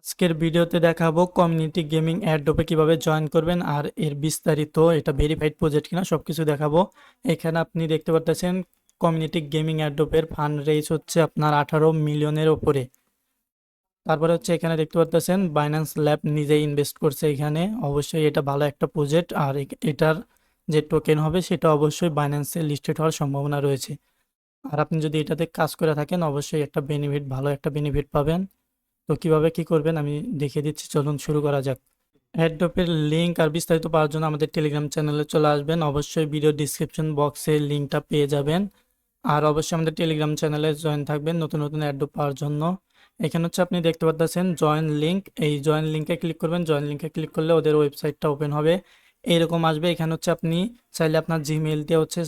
আজকের ভিডিওতে দেখাবো কমিউনিটি গেমিং অ্যাডোবে কিভাবে জয়েন করবেন আর এর বিস্তারিত এটা ভেরিফাইড প্রজেক্ট কিনা সবকিছু দেখাবো। এখানে আপনি দেখতে পাচ্ছেন কমিউনিটি গেমিং অ্যাডোবের ফান্ড রেইজ হচ্ছে আপনার 18 মিলিয়নের ওপরে। তারপরে হচ্ছে এখানে দেখতে পাচ্ছেন বাইন্যান্স ল্যাব নিজেই ইনভেস্ট করছে এখানে। অবশ্যই এটা ভালো একটা প্রজেক্ট আর এটার যে টোকেন হবে সেটা অবশ্যই বাইন্যান্সে লিস্টেড হওয়ার সম্ভাবনা রয়েছে। আর আপনি যদি এটাতে কাজ করে থাকেন অবশ্যই একটা বেনিফিট, ভালো একটা বেনিফিট পাবেন। তো কিভাবে কি করবেন আমি দেখিয়ে দিচ্ছি, চলুন শুরু করা যাক। অ্যাডোবের লিঙ্ক আর বিস্তারিত পাওয়ার জন্য আমাদের টেলিগ্রাম চ্যানেলে চলে আসবেন। অবশ্যই ভিডিও ডিসক্রিপশন বক্সে লিঙ্কটা পেয়ে যাবেন। আর অবশ্যই আমাদের টেলিগ্রাম চ্যানেলে জয়েন থাকবেন নতুন নতুন অ্যাডোব পাওয়ার জন্য। এখানে হচ্ছে আপনি দেখতে পাচ্ছেন জয়েন লিঙ্ক, এই জয়েন লিঙ্কে ক্লিক করবেন। জয়েন লিঙ্কে ক্লিক করলে ওদের ওয়েবসাইটটা ওপেন হবে, এইরকম আসবে। এখানে হচ্ছে আপনি চাইলে আপনার জিমেইল দিয়ে হচ্ছে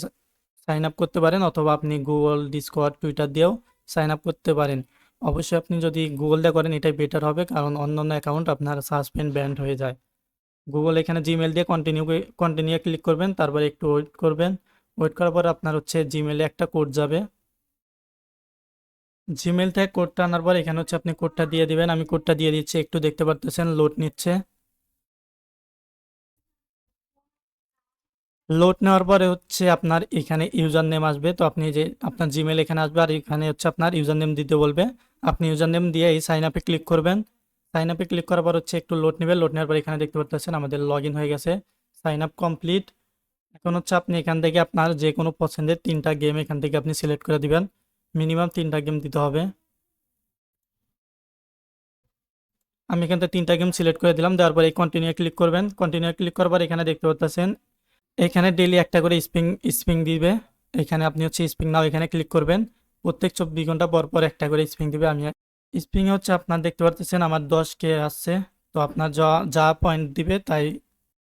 সাইন আপ করতে পারেন, অথবা আপনি গুগল, ডিসকর্ড, টুইটার দিয়েও সাইন আপ করতে পারেন। অবশ্যই আপনি যদি গুগল দিয়ে করেন এটাই বেটার হবে, কারণ অন্যান্য অ্যাকাউন্ট আপনার সাসপেন্ড ব্যান্ড হয়ে যায়। গুগল এখানে জিমেল দিয়ে কন্টিনিউ ক্লিক করবেন, তারপরে একটু ওয়েট করবেন। ওয়েট করার পর আপনার হচ্ছে জিমেলে একটা কোড যাবে। জিমেল থেকে কোডটা আনার পর এখানে হচ্ছে আপনি কোডটা দিয়ে দিবেন। আমি কোডটা দিয়ে দিচ্ছি, একটু দেখতে পারতেছেন লোড নিচ্ছে। লোড নেওয়ার পরে হচ্ছে আপনার এখানে ইউজার নেম আসবে। তো আপনি যে আপনার জিমেল এখানে আসবে আর এখানে হচ্ছে আপনার ইউজার নেম দিতে বলবে। আপনি ইউজার নেম দিয়ে এই সাইন আপে ক্লিক করবেন। সাইন আপে ক্লিক করার পর হচ্ছে একটু লোড নেবে। লোড নেওয়ার পর এখানে দেখতে পাচ্ছেন আমাদের লগ ইন হয়ে গেছে, সাইন আপ কমপ্লিট। এখন হচ্ছে আপনি এখান থেকে আপনার যে কোনো পছন্দের 3টা গেম এখান থেকে আপনি সিলেক্ট করে দিবেন। মিনিমাম 3টা গেম দিতে হবে। আমি এখান থেকে 3টা গেম সিলেক্ট করে দিলাম। দেওয়ার পর এই কন্টিনিউ ক্লিক করবেন। কন্টিনিউ ক্লিক করার পর এখানে দেখতে পাচ্ছেন এখানে ডেইলি একটা করে স্প্রিং দিবে। এখানে আপনি হচ্ছে স্প্রিং নাও এখানে ক্লিক করবেন। প্রত্যেক 24 ঘন্টা পর পর একটা করে স্প্রিং দিবে। আমি স্প্রিং হচ্ছে আপনার দেখতে পাচ্ছেন আমার 10K আসছে। তো আপনার যা যা পয়েন্ট দিবে তাই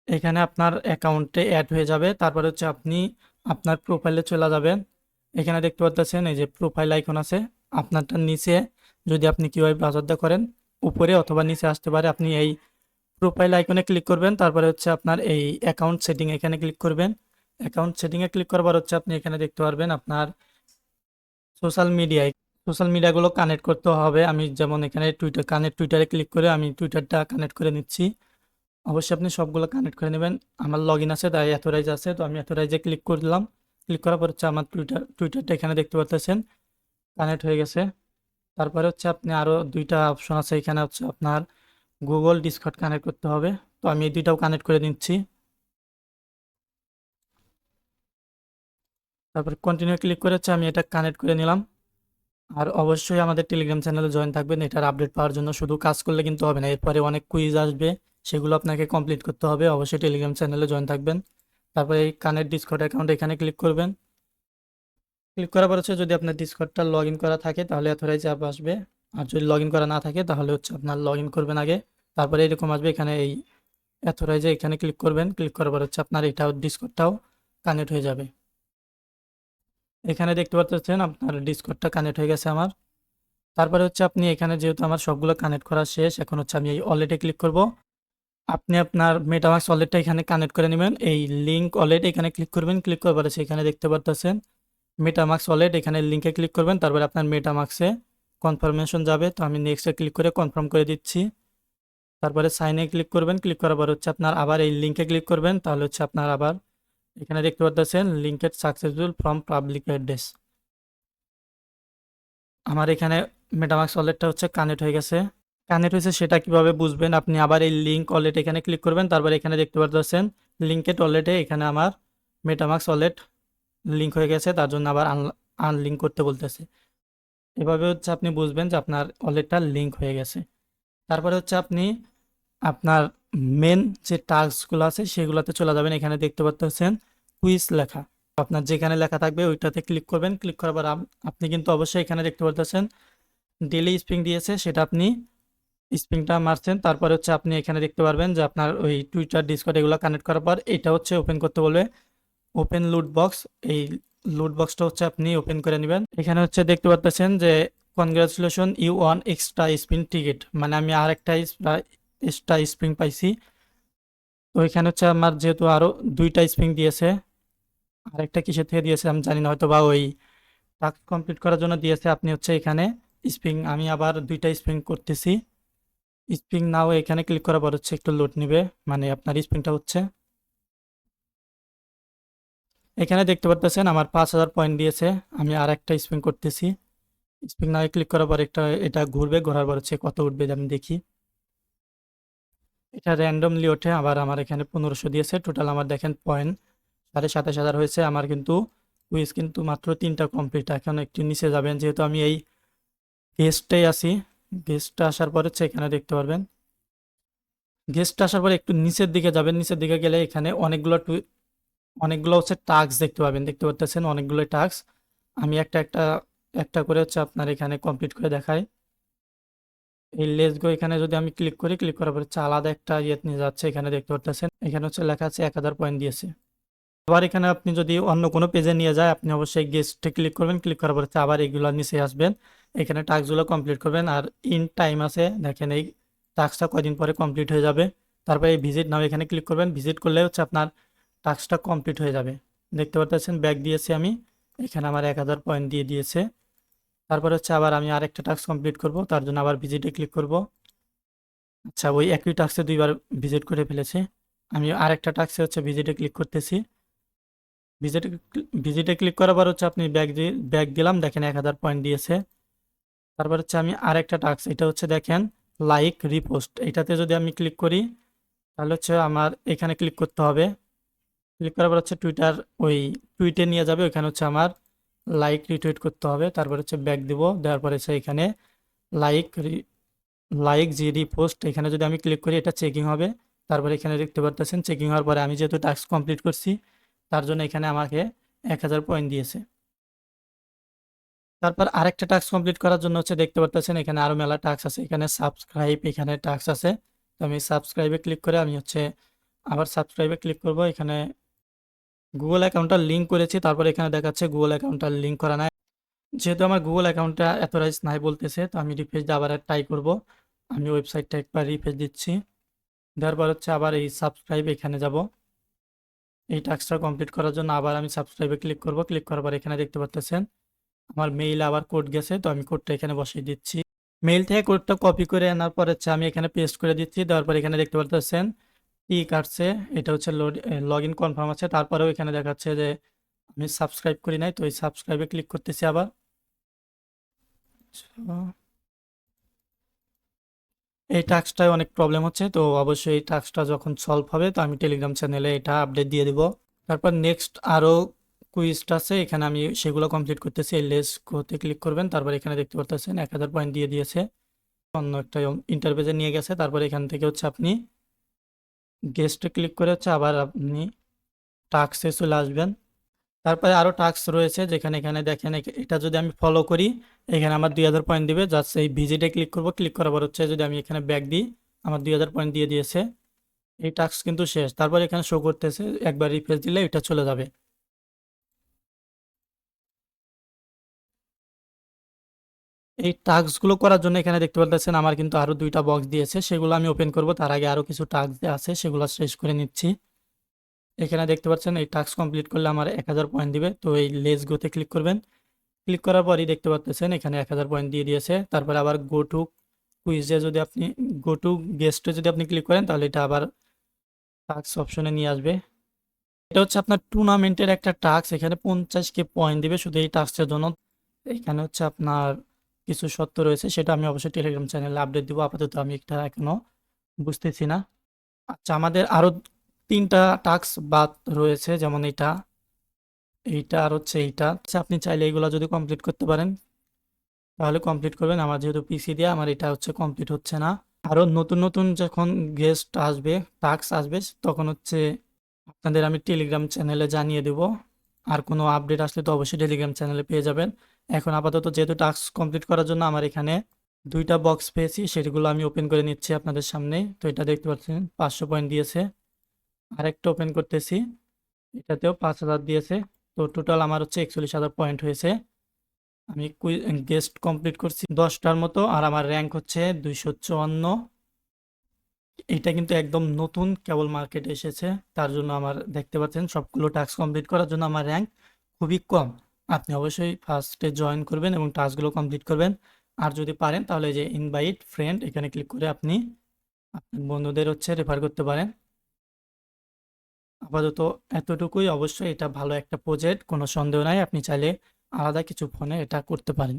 এখানে আপনার অ্যাকাউন্টে অ্যাড হয়ে যাবে। তারপর হচ্ছে আপনি আপনার প্রোফাইলে চলে যাবেন। এখানে দেখতে পাচ্ছেন এই যে প্রোফাইল আইকন আছে, আপনারটার নিচে যদি আপনি কিভাবে ব্রাউজারটা করেন উপরে অথবা নিচে আসতে পারে, আপনি এই প্রোফাইল আইকনে ক্লিক করবেন। তারপরে হচ্ছে আপনার এই অ্যাকাউন্ট সেটিং এখানে ক্লিক করবেন। অ্যাকাউন্ট সেটিংয়ে ক্লিক করবার হচ্ছে আপনি এখানে দেখতে পারবেন আপনার সোশ্যাল মিডিয়াগুলো কানেক্ট করতে হবে। আমি যেমন এখানে টুইটারে ক্লিক করে আমি টুইটারটা কানেক্ট করে নিচ্ছি। অবশ্যই আপনি সবগুলো কানেক্ট করে নেবেন। আমার লগ ইন আছে তাই অ্যাথোরাইজ আছে, তো আমি অ্যাথোরাইজে ক্লিক করলাম। ক্লিক করার পর হচ্ছে আমার টুইটারটা এখানে দেখতে পাচ্ছেন কানেক্ট হয়ে গেছে। তারপরে হচ্ছে আপনি আরও 2টা অপশন আছে, এখানে হচ্ছে আপনার গুগল, ডিসকর্ড কানেক্ট করতে হবে। তো আমি এই 2টাও কানেক্ট করে নিচ্ছি। তারপর কন্টিনিউ ক্লিক করে হচ্ছে আমি এটা কানেক্ট করে নিলাম। আর অবশ্যই আমাদের টেলিগ্রাম চ্যানেলে জয়েন থাকবেন এটার আপডেট পাওয়ার জন্য। শুধু কাজ করলে কিন্তু হবে না, এরপরে অনেক কুইজ আসবে, সেগুলো আপনাকে কমপ্লিট করতে হবে। অবশ্যই টেলিগ্রাম চ্যানেলে জয়েন থাকবেন। তারপরে এই কানেক্ট ডিসকর্ড অ্যাকাউন্ট এখানে ক্লিক করবেন। ক্লিক করার পর হচ্ছে যদি আপনার ডিসকর্ডটা লগ ইন করা থাকে তাহলে অথরাইজ অ্যাপ আসবে, আর যদি লগ ইন করা না থাকে তাহলে হচ্ছে আপনার লগ ইন করবেন আগে। তারপরে এরকম আসবে, এখানে এই অথরাইজে এখানে ক্লিক করবেন। ক্লিক করার পর হচ্ছে আপনার এটাও ডিসকর্ডটাও কানেক্ট হয়ে যাবে। এখানে দেখতে পাচ্ছেন আপনার ডিসকর্ডটা কানেক্ট হয়ে গেছে আমার। তারপরে হচ্ছে আপনি এখানে যেহেতু আমার সবগুলো কানেক্ট করা শেষ, এখন হচ্ছে আমি এই ওয়ালেটে ক্লিক করব। আপনি আপনার মেটামাক্স ওয়ালেটটা এখানে কানেক্ট করে নেবেন। এই লিঙ্ক ওয়ালেট এখানে ক্লিক করবেন। ক্লিক করার পরে এখানে দেখতে পাচ্ছেন মেটামাক্স ওয়ালেট, এখানে লিঙ্কে ক্লিক করবেন। তারপরে আপনার মেটামাক্সে কনফার্মেশন যাবে। তো আমি নেক্সটে ক্লিক করে কনফার্ম করে দিচ্ছি। তারপরে সাইনে ক্লিক করবেন। ক্লিক করার পর হচ্ছে আপনার আবার এই লিঙ্কে ক্লিক করবেন। তাহলে হচ্ছে আপনার আবার এখানে দেখতে পাচ্ছেন linked successful from public address. আমার এখানে মেটামাক্স ওয়ালেটটা হচ্ছে কানেক্ট হয়ে গেছে। কানেক্ট হয়েছে সেটা কিভাবে বুঝবেন, আপনি আবার এই লিঙ্ক ওয়ালেট এখানে ক্লিক করবেন। তারপর এখানে দেখতে পাচ্ছেন লিঙ্কেড ওয়ালেটে এখানে আমার মেটামাক্স ওয়ালেট লিঙ্ক হয়ে গেছে, তার জন্য আবার আনলিঙ্ক করতে বলতেছে। এভাবে হচ্ছে আপনি বুঝবেন যে আপনার ওয়ালেটটা লিঙ্ক হয়ে গেছে। তারপরে হচ্ছে আপনি আপনার মেন যে টাস্কগুলো আছে সেগুলোতে চলে যাবেন। এখানে দেখতে পাচ্ছেন কুইজ লেখা, আপনার যেখানে লেখা থাকবে ওইটাতে ক্লিক করবেন। ক্লিক করার পর আপনি কিন্তু অবশ্যই এখানে দেখতে পাচ্ছেন ডেলি স্প্রিং দিয়েছে, সেটা আপনি স্প্রিংটা মারছেন। তারপরে হচ্ছে আপনি এখানে দেখতে পারবেন যে আপনার ওই টুইটার, ডিসকর্ড এগুলো কানেক্ট করার পর এটা হচ্ছে ওপেন করতে বলবে, ওপেন লুট বক্স। এই লুট বক্সটা হচ্ছে আপনি ওপেন করে নেবেন। এখানে হচ্ছে দেখতে পাচ্ছেন যে congratulation you one extra spin ticket, মানে আমি আর একটা এক্সট্রা স্প্রিং পাইছি। তো এখানে হচ্ছে আমার যেহেতু আরও 2টা স্প্রিং দিয়েছে, আরেকটা কিসের থেকে দিয়েছে আমি জানি না, হয়তো বা ওই টাস্ক কমপ্লিট করার জন্য দিয়েছে। আপনি হচ্ছে এখানে স্প্রিং, আমি আবার 2টা স্প্রিং করতেছি। স্প্রিং নাও এখানে ক্লিক করার পর হচ্ছে একটু লোড নিবে, মানে আপনার স্প্রিংটা হচ্ছে। এখানে দেখতে পারতেছেন আমার 5,000 পয়েন্ট দিয়েছে। আমি আর একটা স্প্রিং করতেছি। স্প্রিং নাও ক্লিক করার পর এটা ঘুরবে, ঘোরার পর হচ্ছে কত উঠবে আমি দেখি। এটা র্যান্ডমলি ওঠে। আবার আমার এখানে 1500 দিয়েছে। টোটাল আমার দেখেন পয়েন্ট 27,500 হয়েছে। আমার কিন্তু কুইজ কিন্তু মাত্র 3টা কমপ্লিট। এখন একটু নিচে যাবেন, যেহেতু আমি এই গেস্টটাই আছি। গেস্টটা আসার পর হচ্ছে এখানে দেখতে পারবেন। গেস্টটা আসার পর একটু নিচের দিকে যাবেন। নিচের দিকে গেলে এখানে অনেকগুলো হচ্ছে টাস্ক দেখতে পাবেন। দেখতে পাচ্ছেন অনেকগুলো টাস্ক। আমি একটা একটা একটা করে হচ্ছে আপনার এখানে কমপ্লিট করে দেখাই। এই লেটস গো এখানে যদি আমি ক্লিক করি, ক্লিক করার পর হচ্ছে আলাদা একটা ইয়ে নিয়ে যাচ্ছে। এখানে দেখতে পাচ্ছেন এখানে হচ্ছে লেখা আছে 1,000 পয়েন্ট দিয়েছে। আবার এখানে আপনি যদি অন্য কোনো পেজে নিয়ে যায়, আপনি অবশ্যই গেস্টে ক্লিক করবেন। ক্লিক করার পর হচ্ছে আবার এগুলো নিচে আসবেন। এখানে টাস্কগুলো কমপ্লিট করবেন। আর ইন টাইম আছে, দেখেন এই টাস্কটা কয়দিন পরে কমপ্লিট হয়ে যাবে। তারপরে এই ভিজিট নাও এখানে ক্লিক করবেন। ভিজিট করলে হচ্ছে আপনার টাস্কটা কমপ্লিট হয়ে যাবে। দেখতে পাচ্ছেন ব্যাক দিয়েছি আমি। এখানে আমার 1,000 পয়েন্ট দিয়ে দিয়েছে। তারপর হচ্ছে আবার আমি আরেকটা টাস্ক কমপ্লিট করব, তার জন্য আবার ভিজিটে ক্লিক করব। আচ্ছা, ওই একই টাস্কে দুইবার ভিজিট করে ফেলেছি। আমি আরেকটা টাস্কে হচ্ছে ভিজিটে ক্লিক করতেছি। ভিজিটে ভিজিটে ক্লিক করার পর হচ্ছে আপনি ব্যাক দিলাম, দেখেন 1,000 পয়েন্ট দিয়েছে। তারপর হচ্ছে আমি আরেকটা টাস্ক, এটা হচ্ছে দেখেন লাইক রিপোস্ট। এটাতে যদি আমি ক্লিক করি, তাহলে হচ্ছে আমার এখানে ক্লিক করতে হবে। ক্লিক করার পর হচ্ছে ওই টুইটে নিয়ে যাবে। ওইখানে হচ্ছে আমার লাইক রিটুইট করতে হবে। তারপর হচ্ছে ব্যাক দিব, দেওয়ার পরে হচ্ছে এখানে লাইক লাইক জি রিপোস্ট, এখানে যদি আমি ক্লিক করি এটা চেকিং হবে। তারপরে এখানে দেখতে পাচ্ছেন চেকিং হওয়ার পরে আমি যেহেতু টাস্ক কমপ্লিট করছি, তার জন্য এখানে আমাকে 1,000 পয়েন্ট দিয়েছে। তারপর আরেকটা টাস্ক কমপ্লিট করার জন্য হচ্ছে দেখতে পাচ্ছেন এখানে আরো মেলা টাস্ক আছে। এখানে সাবস্ক্রাইব, এখানে টাস্ক আছে। তো আমি সাবস্ক্রাইবে ক্লিক করে আমি হচ্ছে আবার সাবস্ক্রাইবে ক্লিক করব। এখানে গুগল অ্যাকাউন্টটা লিঙ্ক করেছি, তারপর এখানে দেখাচ্ছে গুগল অ্যাকাউন্টটা লিঙ্ক করা নাই। যেহেতু আমার গুগল অ্যাকাউন্টটা অ্যাথরাইজ নাই বলতেছে, তো আমি রিফ্রেশ দিয়ে আবার ট্রাই করব। আমি ওয়েবসাইটটা একবার রিফ্রেশ দিচ্ছি। দেওয়ার পর হচ্ছে আবার এই সাবস্ক্রাইব এখানে যাব। এই টাস্কটা কমপ্লিট করার জন্য আবার আমি সাবস্ক্রাইবে ক্লিক করব। ক্লিক করার পর এখানে দেখতে পাচ্ছেন আমার মেইলে আবার কোড গেছে, তো আমি কোডটা এখানে বসিয়ে দিচ্ছি। মেইল থেকে কোডটা কপি করে আনার পর হচ্ছে আমি এখানে পেস্ট করে দিচ্ছি। দেওয়ার পর এখানে দেখতে পাচ্ছেন টিক আসছে, এটা হচ্ছে লগ ইন কনফার্ম আছে। তারপরেও এখানে দেখাচ্ছে যে আমি সাবস্ক্রাইব করি নাই, তো এই সাবস্ক্রাইবে ক্লিক করতেছি আবার। আচ্ছা, এই টাস্কটায় অনেক প্রবলেম হচ্ছে, তো অবশ্যই এই টাস্কটা যখন সলভ হবে তো আমি টেলিগ্রাম চ্যানেলে এটা আপডেট দিয়ে দিব। তারপর নেক্সট আরও কুইজটা আছে, এখানে আমি সেগুলো কমপ্লিট করতেছি। এই লেস কোতে ক্লিক করবেন। তারপর এখানে দেখতে পাচ্ছেন 1,000 পয়েন্ট দিয়ে দিয়েছে। অন্য একটা ইন্টারভেজে নিয়ে গেছে। তারপর এখান থেকে হচ্ছে আপনি গেস্টে ক্লিক করে হচ্ছে আবার আপনি টাস্কে চলে আসবেন। তারপরে আরও টাস্ক রয়েছে, যেখানে এখানে দেখেন এটা যদি আমি ফলো করি, এখানে আমার 2,000 পয়েন্ট দিবে। জাস্ট এই ভিজিটে ক্লিক করব। ক্লিক করার পর হচ্ছে যদি আমি এখানে ব্যাক দিই, আমার 2,000 পয়েন্ট দিয়ে দিয়েছে। এই টাস্ক কিন্তু শেষ। তারপর এখানে শো করতেছে, একবার রিফ্রেশ দিলে এটা চলে যাবে। এই টাস্কগুলো করার জন্য এখানে দেখতে পাচ্ছেন আমার কিন্তু আরো 2টা বক্স দিয়েছে, সেগুলো আমি ওপেন করব। তার আগে আরো কিছু টাস্ক আছে, সেগুলো শেষ করে নিচ্ছি। এখানে দেখতে পাচ্ছেন এই টাস্ক কমপ্লিট করলে আমার 1,000 পয়েন্ট দিবে। তো এই লেটস গোতে ক্লিক করবেন। ক্লিক করার পরই দেখতে পাচ্ছেন এখানে 1,000 পয়েন্ট দিয়ে দিয়েছে। তারপরে আবার গো টু কুইজে যদি আপনি গো টু গেস্টে যদি আপনি ক্লিক করেন, তাহলে এটা আবার টাস্ক অপশনে নিয়ে আসবে। এটা হচ্ছে আপনার টুর্নামেন্টের একটা টাস্ক। এখানে 50K পয়েন্ট দিবে শুধু এই টাস্কের জন্য। এখানে হচ্ছে আপনার কিছু সত্য রয়েছে, সেটা আমি অবশ্যই টেলিগ্রাম চ্যানেলে আপডেট দিব। আপাতত আমি এটা এখনো বুঝতেছি না। আচ্ছা, আমাদের আরো 3টা টাস্ক বাদ রয়েছে, যেমন এইটা আর হচ্ছে এইটা। আচ্ছা, আপনি চাইলে এগুলো যদি কমপ্লিট করতে পারেন তাহলে কমপ্লিট করবেন। আমার যেহেতু পিসি দিয়ে আমার এটা হচ্ছে কমপ্লিট হচ্ছে না। আরো নতুন নতুন যখন গেস্ট আসবে, টাস্ক আসবে, তখন হচ্ছে আপনাদের আমি টেলিগ্রাম চ্যানেলে জানিয়ে দেব। আর কোনো আপডেট আসলে তো অবশ্যই টেলিগ্রাম চ্যানেলে পেয়ে যাবেন। এখন আপাতত যেহেতু টাস্ক কমপ্লিট করার জন্য আমার এখানে 2টা বক্স পেয়েছি, সেগুলো আমি ওপেন করে নিচ্ছি আপনাদের সামনে। তো এটা দেখতে পাচ্ছেন 500 পয়েন্ট দিয়েছে। আরেকটা ওপেন করতেছি, এটাতেও 5,000 দিয়েছে। তো টোটাল আমার হচ্ছে 41,000 পয়েন্ট হয়েছে। আমি গেস্ট কমপ্লিট করছি 10টার মতো, আর আমার র্যাঙ্ক হচ্ছে 254। এটা কিন্তু একদম নতুন, কেবল মার্কেটে এসেছে। তার জন্য আমার দেখতে পাচ্ছেন সবগুলো টাস্ক কমপ্লিট করার জন্য আমার র্যাঙ্ক খুবই কম। আপনি অবশ্যই ফার্স্টে জয়েন করবেন এবং টাস্কগুলো কমপ্লিট করবেন। আর যদি পারেন তাহলে এই যে ইনভাইট ফ্রেন্ড, এখানে ক্লিক করে আপনি আপনার বন্ধুদের রেফার করতে পারেন। আপাতত এতটুকুই। অবশ্যই এটা ভালো একটা প্রজেক্ট, কোনো সন্দেহ নাই। আপনি চাইলে আলাদা কিছু ফোনে এটা করতে পারেন।